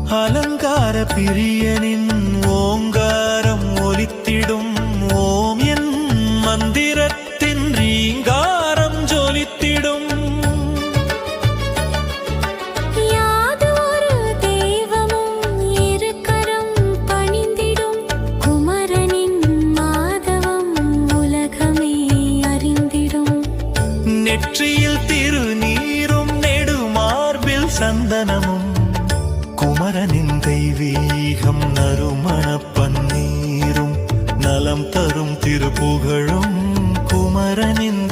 அலங்கார பிரியனின் ஓங்காரம் ஒலித்திடும். ஓம் என் மந்திரத்தின் ரீங்காரம் ஜொலித்திடும். யாது ஒரு தெய்வமும் இருக்கரம் பணிந்திடும். குமரனின் மாதவம் உலகமே அறிந்திடும். நெற்றியில் திருநீரும் நெடுமார்பில் சந்தனமும். குமரனின் தெய்வீகம் நறுமண பன்னீரும். நலம் தரும் திருப்புகழும் குமரனின்